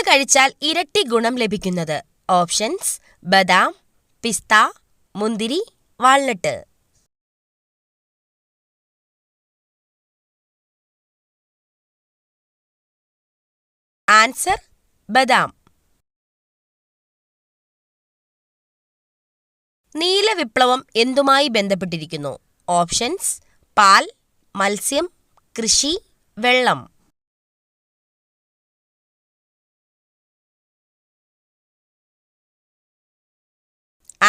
കഴിച്ചാൽ ഇരട്ടി ഗുണം ലഭിക്കുന്നത്? ഓപ്ഷൻസ്: ബദാം, പിസ്ത, മുന്തിരി, വാൾനട്ട്. ആൻസർ: ബദാം. നീല വിപ്ലവം എന്തുമായി ബന്ധപ്പെട്ടിരിക്കുന്നു? ഓപ്ഷൻസ്: പാൽ, മത്സ്യം, കൃഷി, വെള്ളം.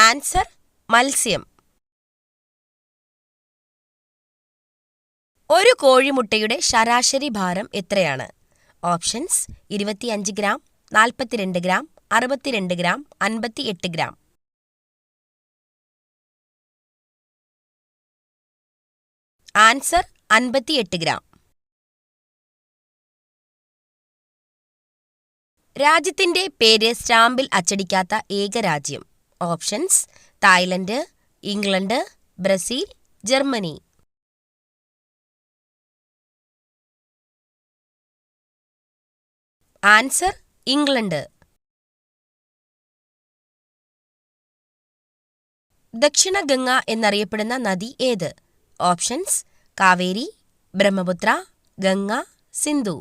ആൻസർ: മത്സ്യം. ഒരു കോഴിമുട്ടയുടെ ശരാശരി ഭാരം എത്രയാണ്? Options: 25 gram, 42 gram, 62 gram, 58 gram. Answer: 58 gram. രാജ്യത്തിന്റെ പേര് സ്റ്റാമ്പിൽ അച്ചടിക്കാത്ത ഏക രാജ്യം? Options: Thailand, England, Brazil, Germany. Answer: England. ദക്ഷിണ ഗംഗ എന്നറിയപ്പെടുന്ന നദി ഏത്? ഓപ്ഷൻസ്: കാവേരി, ബ്രഹ്മപുത്ര, ഗംഗ, സിന്ധു.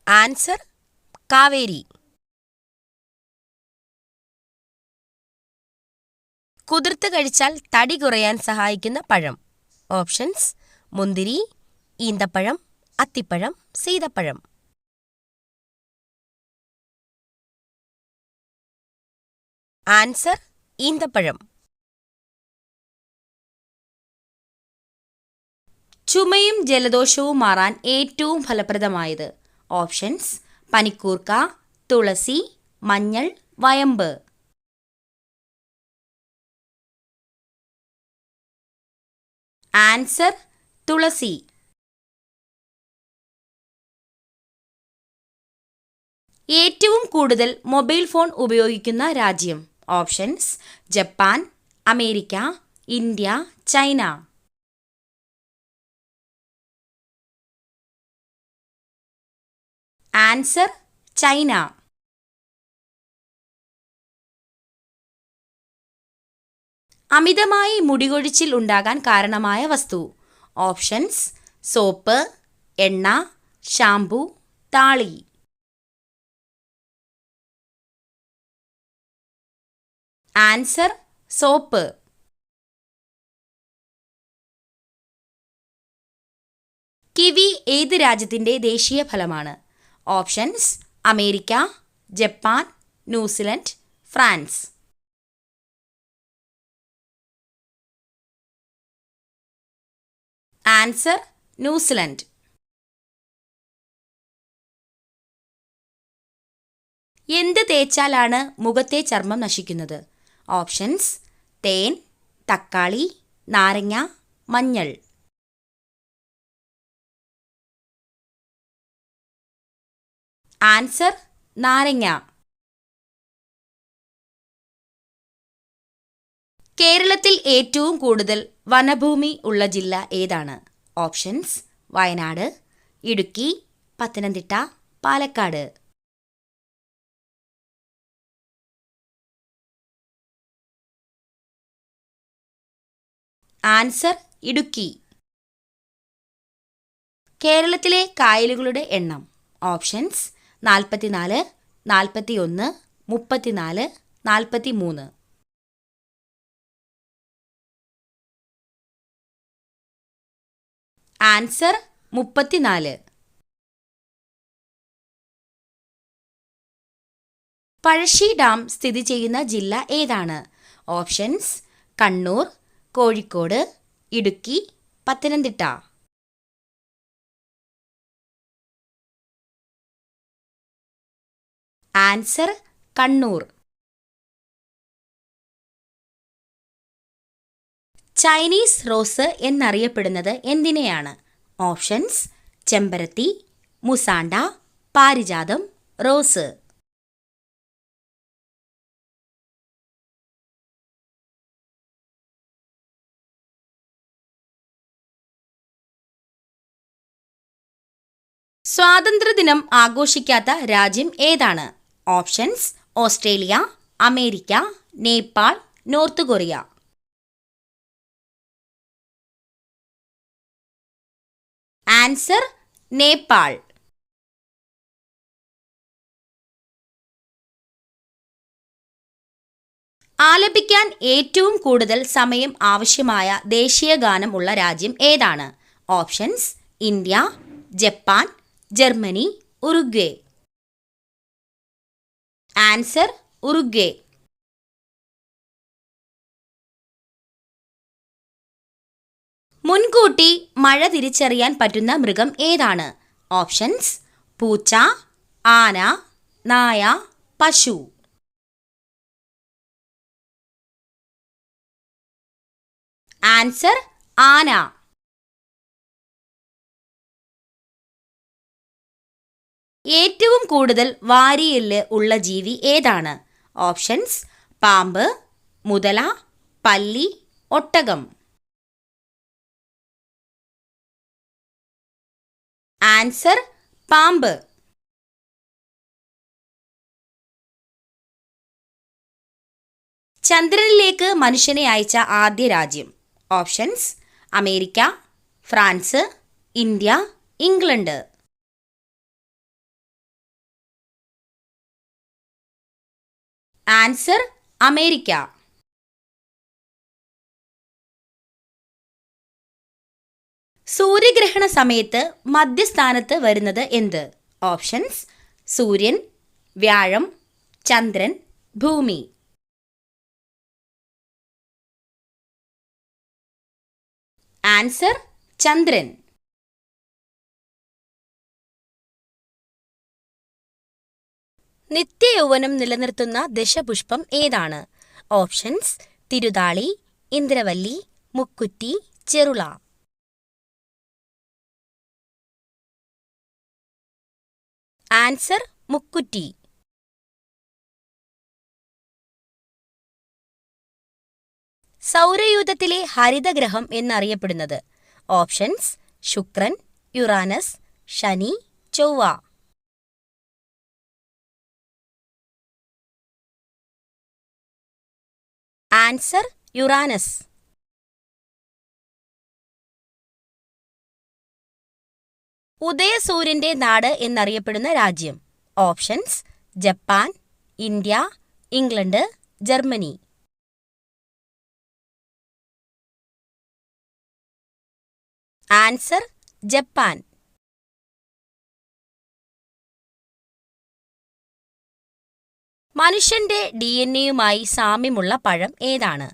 ആൻസർ: കാവേരി. കുതിർത്ത് കഴിച്ചാൽ തടി കുറയാൻ സഹായിക്കുന്ന പഴം? ഓപ്ഷൻസ്: മുന്തിരി, ഈന്തപ്പഴം, അത്തിപ്പഴം, സീതപ്പഴം. ആൻസർ: ഈന്തപ്പഴം. ചുമയും ജലദോഷവും മാറാൻ ഏറ്റവും ഫലപ്രദമായത്? ഓപ്ഷൻസ്: പനിക്കൂർക്ക, തുളസി, മഞ്ഞൾ, വയമ്പ്. ആൻസർ: തുളസി. ഏറ്റവും കൂടുതൽ മൊബൈൽ ഫോൺ ഉപയോഗിക്കുന്ന രാജ്യം? Options: Japan, America, India, China. Answer: China. അമിതമായി മുടികൊഴിച്ചിൽ ഉണ്ടാകാൻ കാരണമായ വസ്തു? ഓപ്ഷൻസ്: സോപ്പ്, എണ്ണ, ഷാംപൂ, താളി. Answer: soap. കിവി ഏത് രാജ്യത്തിന്റെ ദേശീയ ഫലമാണ്? Options: America, Japan, New Zealand, France. Answer: New Zealand. എന്ത് തേച്ചാലാണ് മുഖത്തെ ചർമ്മം നശിക്കുന്നത്? ഓപ്ഷൻസ്: തേൻ, തക്കാളി, നാരങ്ങ, മഞ്ഞൾ. ആൻസർ: നാരങ്ങ. കേരളത്തിൽ ഏറ്റവും കൂടുതൽ വനഭൂമി ഉള്ള ജില്ല ഏതാണ്? ഓപ്ഷൻസ്: വയനാട്, ഇടുക്കി, പത്തനംതിട്ട, പാലക്കാട്. ആൻസർ: ഇടുക്കി. കേരളത്തിലെ കായലുകളുടെ എണ്ണം? ഓപ്ഷൻസ്: 44, 41, 34, 43. ആൻസർ: 34. പഴശ്ശി ഡാം സ്ഥിതി ചെയ്യുന്ന ജില്ല ഏതാണ്? Options: Kannur, Kozhikode, Idukki, Pathanamthitta. Answer: Kannur. Chinese rose എന്നറിയപ്പെടുന്നത് എന്തിനെയാണ്? ഓപ്ഷൻസ്: ചെമ്പരത്തി, മുസാണ്ട, പാരിജാതം, റോസ്. സ്വാതന്ത്ര്യദിനം ആഘോഷിക്കാത്ത രാജ്യം ഏതാണ്? Options: Australia, America, Nepal, North Korea. Answer: Nepal. ആലപിക്കാൻ ഏറ്റവും കൂടുതൽ സമയം ആവശ്യമായ ദേശീയ ഗാനം ഉള്ള രാജ്യം ഏതാണ്? Options: India, Japan, Germany, Uruguay. Answer: Uruguay. മുൻകൂട്ടി മഴ തിരിച്ചറിയാൻ പറ്റുന്ന മൃഗം ഏതാണ്? ഓപ്ഷൻസ്: പൂച്ച, ആന, നായ, പശു. ആൻസർ: ആന. ഏറ്റവും കൂടുതൽ വാരിയെല്ല് ഉള്ള ജീവി ഏതാണ്? ഓപ്ഷൻസ്: പാമ്പ്, മുതല, പല്ലി, ഒട്ടകം. ആൻസർ: പാമ്പ്. ചന്ദ്രനിലേക്ക് മനുഷ്യനെ അയച്ച ആദ്യ രാജ്യം? Options: America, France, India, England. Answer: America. സൂര്യഗ്രഹണ സമയത്ത് മധ്യസ്ഥാനത്ത് വരുന്നത് എന്ത്? ഓപ്ഷൻസ്: സൂര്യൻ, വ്യാഴം, ചന്ദ്രൻ, ഭൂമി. ആൻസർ: ചന്ദ്രൻ. നിത്യയൗവനം നിലനിർത്തുന്ന ദശപുഷ്പം ഏതാണ്? ഓപ്ഷൻസ്: തിരുതാളി, ഇന്ദ്രവല്ലി, മുക്കുറ്റി, ചെറുള. ആൻസർ: മുക്കുറ്റി. സൗരയൂഥത്തിലെ ഹരിതഗ്രഹം എന്നറിയപ്പെടുന്നത്? ഓപ്ഷൻസ്: ശുക്രൻ, യുറാനസ്, ശനി, ചൊവ്വ. Answer: Uranus. ഉദയസൂര്യന്റെ നാട് എന്നറിയപ്പെടുന്ന രാജ്യം? Options: Japan, India, England, Germany. Answer: Japan. മനുഷ്യന്റെ DNA-യുമായി സാമ്യമുള്ള പഴം ഏതാണ്?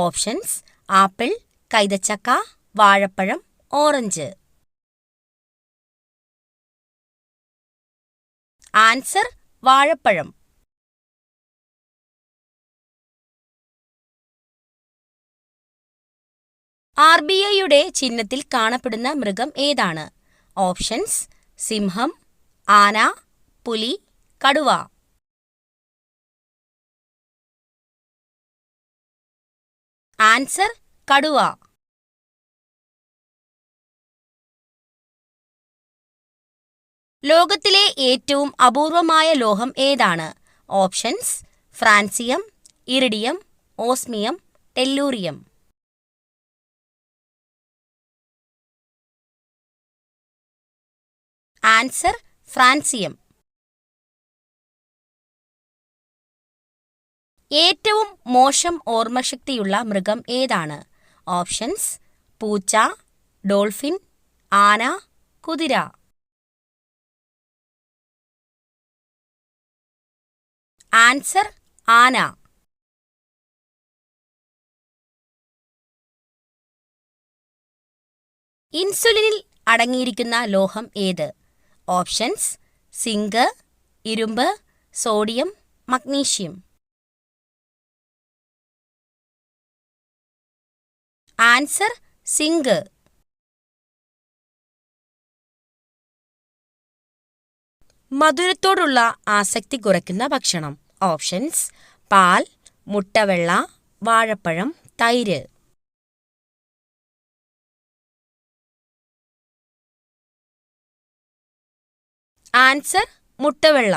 ഓപ്ഷൻസ്: ആപ്പിൾ, കൈതച്ചക്ക, വാഴപ്പഴം, ഓറഞ്ച്. ആൻസർ: വാഴപ്പഴം. RBIയുടെ ചിഹ്നത്തിൽ കാണപ്പെടുന്ന മൃഗം ഏതാണ്? ഓപ്ഷൻസ്: സിംഹം, ആന, പുലി, കടുവ. ആൻസർ: കടുവ. ലോകത്തിലെ ഏറ്റവും അപൂർവമായ ലോഹം ഏതാണ്? Options: francium, iridium, osmium, tellurium. Answer: francium. ഏറ്റവും മോശം ഓർമ്മശക്തിയുള്ള മൃഗം ഏതാണ്? ഓപ്ഷൻസ്: പൂച്ച, ഡോൾഫിൻ, ആന, കുതിര. ആൻസർ: ആന. ഇൻസുലിനിൽ അടങ്ങിയിരിക്കുന്ന ലോഹം ഏത്? ഓപ്ഷൻസ്: സിങ്ക്, ഇരുമ്പ്, സോഡിയം, മഗ്നീഷ്യം. Answer: zinc. മധുരത്തോടുള്ള ആസക്തി കുറയ്ക്കുന്ന ഭക്ഷണം? ഓപ്ഷൻസ്: പാൽ, മുട്ടവെള്ള, വാഴപ്പഴം, തൈര്. ആൻസർ മുട്ടവെള്ള.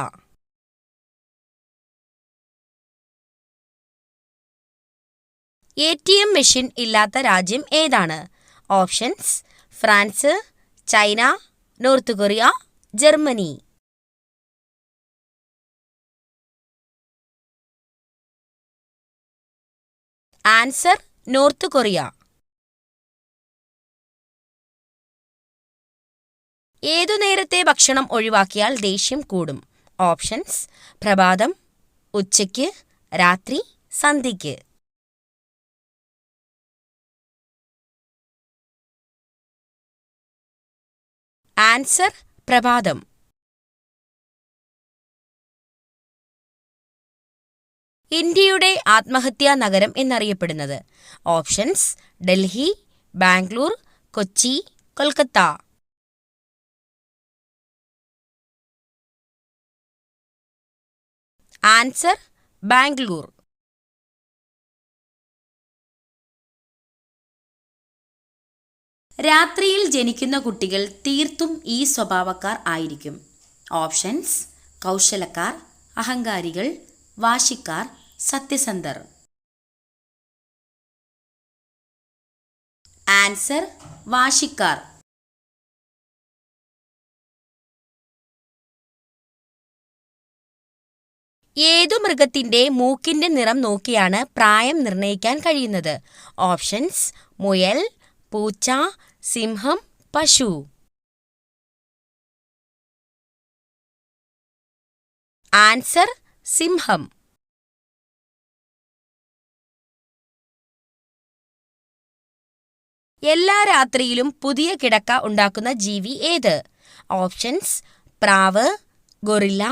ATM മെഷീൻ ഇല്ലാത്ത രാജ്യം ഏതാണ്? Options: France, China, north Korea, Germany. Answer north Korea. ഏതു നേരത്തെ ഭക്ഷണം ഒഴിവാക്കിയാൽ ദേഷ്യം കൂടും? ഓപ്ഷൻസ്: പ്രഭാതം, ഉച്ചയ്ക്ക്, രാത്രി, സന്ധ്യയ്ക്ക്. ആൻസർ പ്രഭാതം. ഇന്ത്യയുടെ ആത്മഹത്യാ നഗരം എന്നറിയപ്പെടുന്നത്? ഓപ്ഷൻസ്: ഡൽഹി, ബാംഗ്ലൂർ, കൊച്ചി, കൊൽക്കത്ത. ആൻസർ ബാംഗ്ലൂർ. രാത്രിയിൽ ജനിക്കുന്ന കുട്ടികൾ തീർത്തും ഈ സ്വഭാവക്കാർ ആയിരിക്കും. ഓപ്ഷൻസ്: കൗശലക്കാർ, അഹങ്കാരികൾ, വാശിക്കാർ, സത്യസന്ധർ. ആൻസർ വാശിക്കാർ. ഏതു മൃഗത്തിന്റെ മൂക്കിന്റെ നിറം നോക്കിയാണ് പ്രായം നിർണ്ണയിക്കാൻ കഴിയുന്നത്? ഓപ്ഷൻസ്: മുയൽ, പൂച്ച, സിംഹം, പശു. ആൻസർ സിംഹം. എല്ലാ രാത്രിയിലും പുതിയ കിടക്ക ഉണ്ടാക്കുന്ന ജീവി ഏത്? ഓപ്ഷൻസ്: പ്രാവ്, ഗൊറില്ല,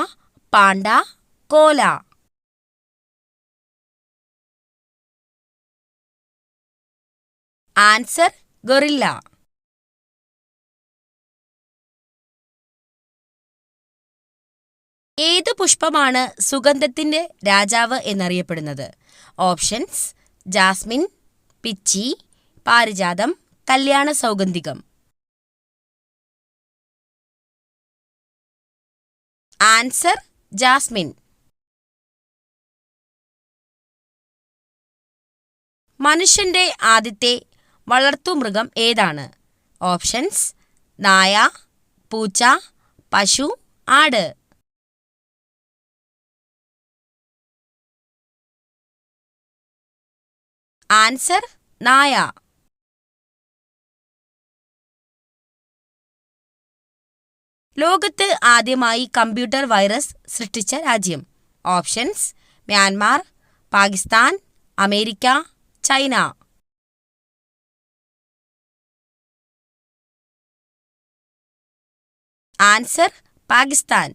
പാണ്ട, കോല. Answer guerrilla. ഏതു പുഷ്പമാണ് സുഗന്ധത്തിന്റെ രാജാവ് എന്നറിയപ്പെടുന്നത്? ഓപ്ഷൻസ്: ജാസ്മിൻ, പിച്ചി, പാരിജാതം, കല്യാണ സൗഗന്ധികം. Answer Jasmine. മനുഷ്യന്റെ ആദ്യത്തെ വളർത്തുമൃഗം ഏതാണ്? ഓപ്ഷൻസ്: നായ, പൂച്ച, പശു, ആട്. ആൻസർ നായ. ലോകത്ത് ആദ്യമായി കമ്പ്യൂട്ടർ വൈറസ് സൃഷ്ടിച്ച രാജ്യം? Options: Myanmar, Pakistan, America, China. Answer Pakistan.